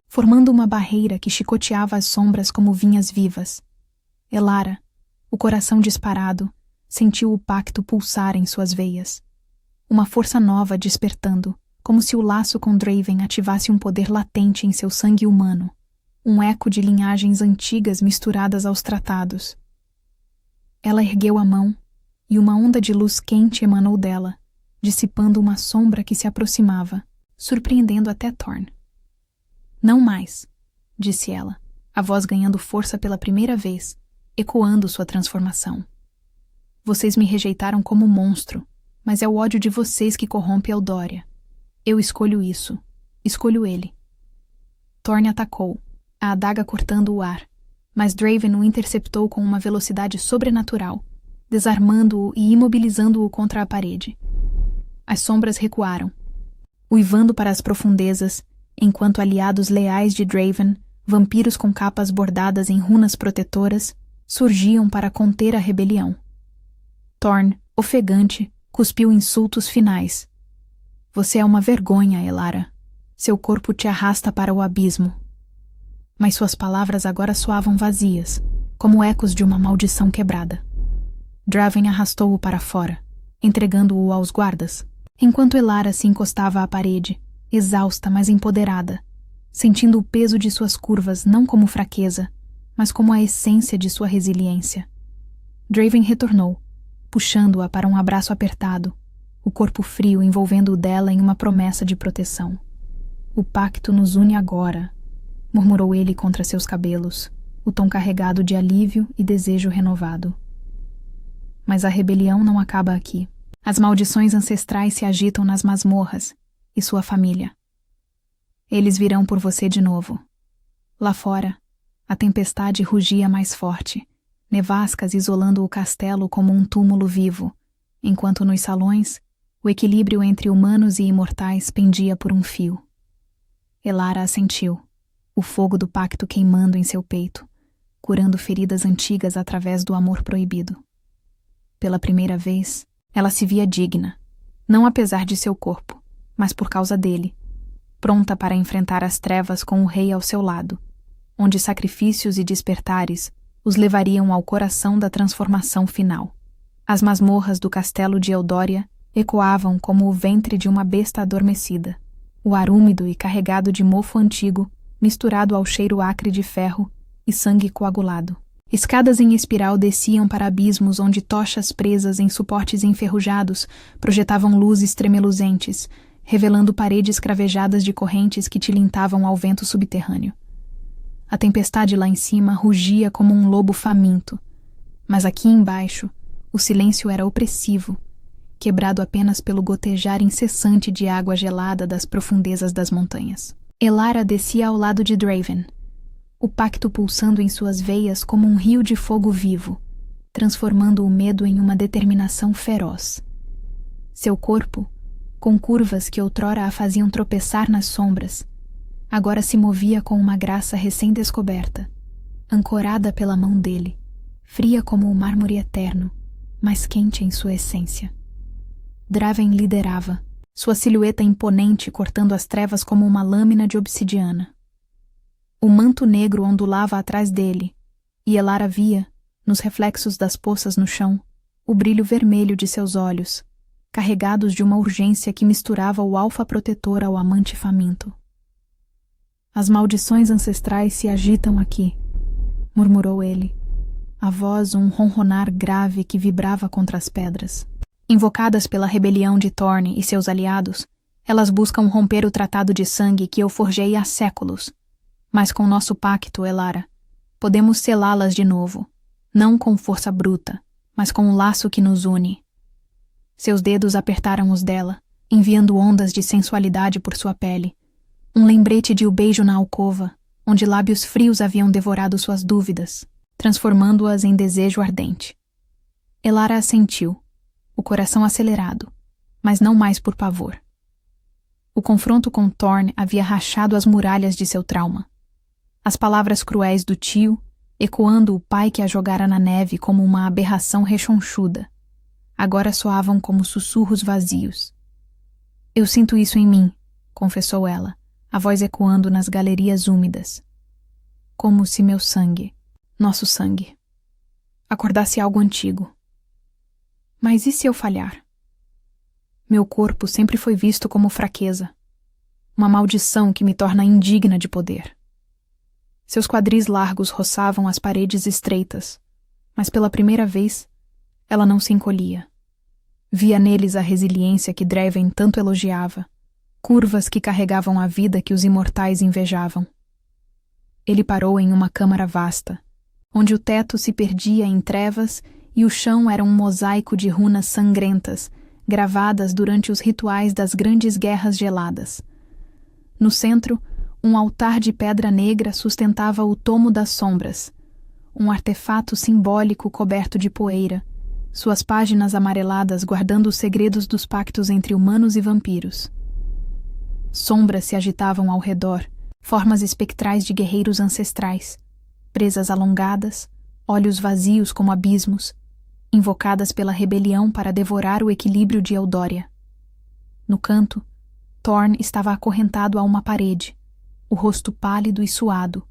formando uma barreira que chicoteava as sombras como vinhas vivas. Elara, o coração disparado, sentiu o pacto pulsar em suas veias. Uma força nova despertando, como se o laço com Draven ativasse um poder latente em seu sangue humano, um eco de linhagens antigas misturadas aos tratados. Ela ergueu a mão, e uma onda de luz quente emanou dela, dissipando uma sombra que se aproximava, surpreendendo até Thorne. "Não mais", disse ela, a voz ganhando força pela primeira vez, ecoando sua transformação. "Vocês me rejeitaram como monstro, mas é o ódio de vocês que corrompe Eldória. Eu escolho isso. Escolho ele." Thorne atacou, a adaga cortando o ar, mas Draven o interceptou com uma velocidade sobrenatural, desarmando-o e imobilizando-o contra a parede. As sombras recuaram, uivando para as profundezas, enquanto aliados leais de Draven, vampiros com capas bordadas em runas protetoras, surgiam para conter a rebelião. Thorne, ofegante, cuspiu insultos finais. "Você é uma vergonha, Elara. Seu corpo te arrasta para o abismo." Mas suas palavras agora soavam vazias, como ecos de uma maldição quebrada. Draven arrastou-o para fora, entregando-o aos guardas, enquanto Elara se encostava à parede, exausta, mas empoderada, sentindo o peso de suas curvas não como fraqueza, mas como a essência de sua resiliência. Draven retornou, puxando-a para um abraço apertado, o corpo frio envolvendo o dela em uma promessa de proteção. "O pacto nos une agora", murmurou ele contra seus cabelos, o tom carregado de alívio e desejo renovado. Mas a rebelião não acaba aqui. As maldições ancestrais se agitam nas masmorras, e sua família. Eles virão por você de novo. Lá fora, a tempestade rugia mais forte, nevascas isolando o castelo como um túmulo vivo, enquanto nos salões, o equilíbrio entre humanos e imortais pendia por um fio. Elara assentiu, o fogo do pacto queimando em seu peito, curando feridas antigas através do amor proibido. Pela primeira vez, ela se via digna, não apesar de seu corpo, mas por causa dele, pronta para enfrentar as trevas com o rei ao seu lado, onde sacrifícios e despertares os levariam ao coração da transformação final. As masmorras do castelo de Eldória ecoavam como o ventre de uma besta adormecida, o ar úmido e carregado de mofo antigo, misturado ao cheiro acre de ferro e sangue coagulado. Escadas em espiral desciam para abismos onde tochas presas em suportes enferrujados projetavam luzes tremeluzentes, revelando paredes cravejadas de correntes que tilintavam ao vento subterrâneo. A tempestade lá em cima rugia como um lobo faminto, mas aqui embaixo o silêncio era opressivo, quebrado apenas pelo gotejar incessante de água gelada das profundezas das montanhas. Elara descia ao lado de Draven, o pacto pulsando em suas veias como um rio de fogo vivo, transformando o medo em uma determinação feroz. Seu corpo, com curvas que outrora a faziam tropeçar nas sombras, agora se movia com uma graça recém-descoberta, ancorada pela mão dele, fria como o mármore eterno, mas quente em sua essência. Draven liderava, sua silhueta imponente cortando as trevas como uma lâmina de obsidiana. O manto negro ondulava atrás dele, e Elara via, nos reflexos das poças no chão, o brilho vermelho de seus olhos, carregados de uma urgência que misturava o alfa protetor ao amante faminto. As maldições ancestrais se agitam aqui, murmurou ele, a voz um ronronar grave que vibrava contra as pedras. Invocadas pela rebelião de Thorn e seus aliados, elas buscam romper o tratado de sangue que eu forjei há séculos. Mas com nosso pacto, Elara, podemos selá-las de novo, não com força bruta, mas com o laço que nos une. Seus dedos apertaram os dela, enviando ondas de sensualidade por sua pele. Um lembrete de o beijo na alcova, onde lábios frios haviam devorado suas dúvidas, transformando-as em desejo ardente. Elara assentiu, o coração acelerado, mas não mais por pavor. O confronto com Thorn havia rachado as muralhas de seu trauma. As palavras cruéis do tio, ecoando o pai que a jogara na neve como uma aberração rechonchuda, agora soavam como sussurros vazios. Eu sinto isso em mim, confessou ela, a voz ecoando nas galerias úmidas. Como se meu sangue, nosso sangue, acordasse algo antigo. Mas e se eu falhar? Meu corpo sempre foi visto como fraqueza, uma maldição que me torna indigna de poder. Seus quadris largos roçavam as paredes estreitas, mas pela primeira vez, ela não se encolhia. Via neles a resiliência que Draven tanto elogiava, curvas que carregavam a vida que os imortais invejavam. Ele parou em uma câmara vasta, onde o teto se perdia em trevas e o chão era um mosaico de runas sangrentas, gravadas durante os rituais das grandes guerras geladas. No centro, um altar de pedra negra sustentava o tomo das sombras, um artefato simbólico coberto de poeira, suas páginas amareladas guardando os segredos dos pactos entre humanos e vampiros. Sombras se agitavam ao redor, formas espectrais de guerreiros ancestrais, presas alongadas, olhos vazios como abismos, invocadas pela rebelião para devorar o equilíbrio de Eldória. No canto, Thorn estava acorrentado a uma parede, o rosto pálido e suado,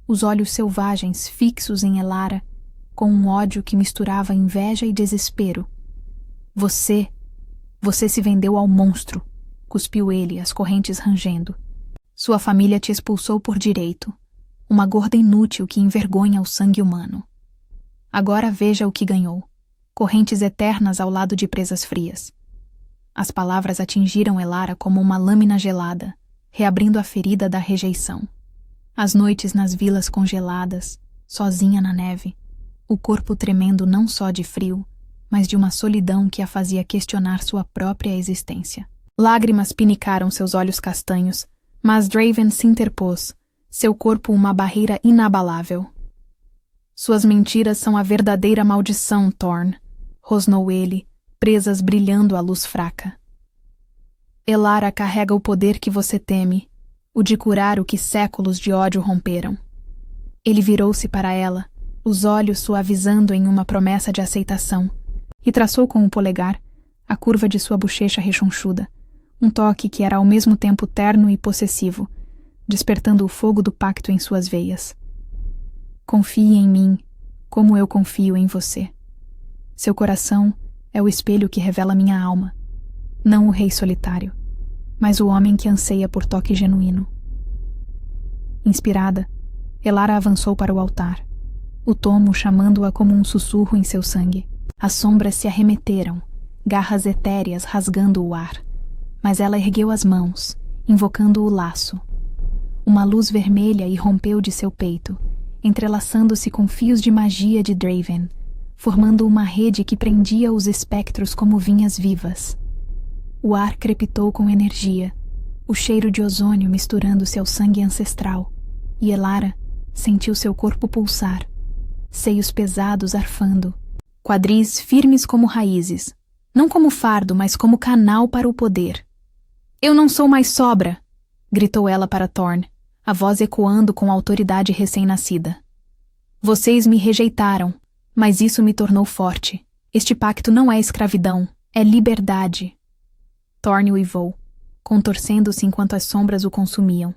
os olhos selvagens fixos em Elara, com um ódio que misturava inveja e desespero. Você se vendeu ao monstro, cuspiu ele, as correntes rangendo. Sua família te expulsou por direito, uma gorda inútil que envergonha o sangue humano. Agora veja o que ganhou, correntes eternas ao lado de presas frias. As palavras atingiram Elara como uma lâmina gelada, reabrindo a ferida da rejeição. As noites nas vilas congeladas, sozinha na neve, o corpo tremendo não só de frio, mas de uma solidão que a fazia questionar sua própria existência. Lágrimas pinicaram seus olhos castanhos, mas Draven se interpôs, seu corpo uma barreira inabalável. Suas mentiras são a verdadeira maldição, Thorn, rosnou ele, presas brilhando à luz fraca. Elara carrega o poder que você teme, o de curar o que séculos de ódio romperam. Ele virou-se para ela, os olhos suavizando em uma promessa de aceitação, e traçou com o polegar a curva de sua bochecha rechonchuda, um toque que era ao mesmo tempo terno e possessivo, despertando o fogo do pacto em suas veias. Confie em mim, como eu confio em você. Seu coração é o espelho que revela minha alma, não o rei solitário, mas o homem que anseia por toque genuíno. Inspirada, Elara avançou para o altar, o tomo chamando-a como um sussurro em seu sangue. As sombras se arremeteram, garras etéreas rasgando o ar, mas ela ergueu as mãos, invocando o laço. Uma luz vermelha irrompeu de seu peito, entrelaçando-se com fios de magia de Draven, formando uma rede que prendia os espectros como vinhas vivas. O ar crepitou com energia, o cheiro de ozônio misturando-se ao sangue ancestral, e Elara sentiu seu corpo pulsar, seios pesados arfando, quadris firmes como raízes, não como fardo, mas como canal para o poder, Eu não sou mais sobra! Gritou ela para Thorne, a voz ecoando com autoridade recém-nascida. Vocês me rejeitaram, mas isso me tornou forte. Este pacto não é escravidão, é liberdade. Thorne uivou, contorcendo-se enquanto as sombras o consumiam.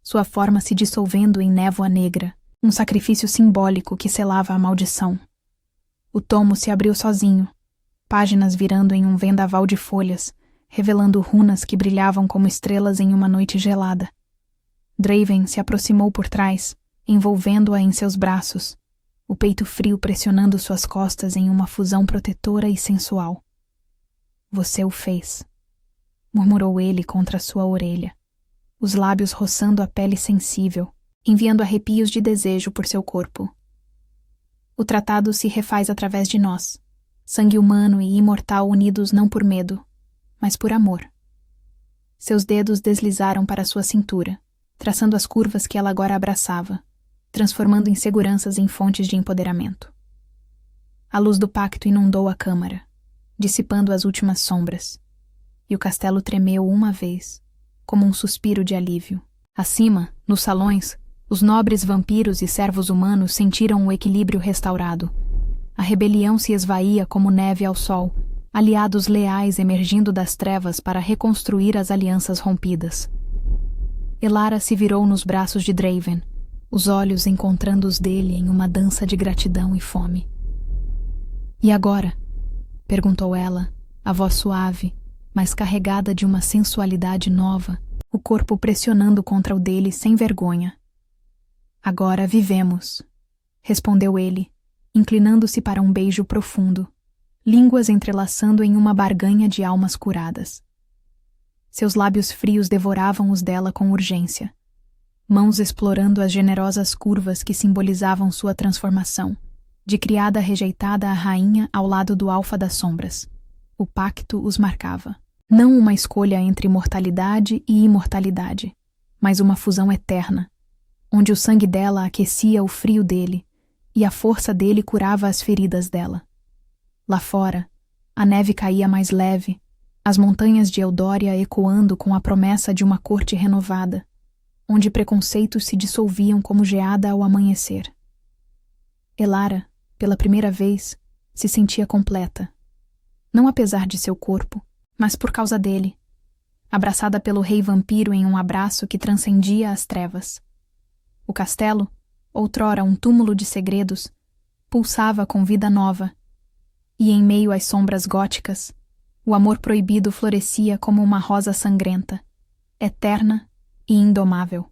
Sua forma se dissolvendo em névoa negra, um sacrifício simbólico que selava a maldição. O tomo se abriu sozinho, páginas virando em um vendaval de folhas, revelando runas que brilhavam como estrelas em uma noite gelada. Draven se aproximou por trás, envolvendo-a em seus braços, o peito frio pressionando suas costas em uma fusão protetora e sensual. Você o fez, murmurou ele contra sua orelha, os lábios roçando a pele sensível, enviando arrepios de desejo por seu corpo. O tratado se refaz através de nós, sangue humano e imortal unidos não por medo, mas por amor. Seus dedos deslizaram para sua cintura, traçando as curvas que ela agora abraçava, transformando inseguranças em fontes de empoderamento. A luz do pacto inundou a câmara, dissipando as últimas sombras, e o castelo tremeu uma vez, como um suspiro de alívio. Acima, nos salões, os nobres vampiros e servos humanos sentiram o equilíbrio restaurado. A rebelião se esvaía como neve ao sol, aliados leais emergindo das trevas para reconstruir as alianças rompidas. Elara se virou nos braços de Draven, os olhos encontrando os dele em uma dança de gratidão e fome. E agora? Perguntou ela, a voz suave, mas carregada de uma sensualidade nova, o corpo pressionando contra o dele sem vergonha. Agora vivemos, respondeu ele, inclinando-se para um beijo profundo, línguas entrelaçando em uma barganha de almas curadas. Seus lábios frios devoravam os dela com urgência, mãos explorando as generosas curvas que simbolizavam sua transformação, de criada rejeitada a rainha ao lado do alfa das sombras. O pacto os marcava. Não uma escolha entre mortalidade e imortalidade, mas uma fusão eterna, onde o sangue dela aquecia o frio dele e a força dele curava as feridas dela. Lá fora, a neve caía mais leve, as montanhas de Eldória ecoando com a promessa de uma corte renovada, onde preconceitos se dissolviam como geada ao amanhecer. Elara, pela primeira vez, se sentia completa, não apesar de seu corpo, mas por causa dele, abraçada pelo rei vampiro em um abraço que transcendia as trevas. O castelo, outrora um túmulo de segredos, pulsava com vida nova, e em meio às sombras góticas, o amor proibido florescia como uma rosa sangrenta, eterna e indomável.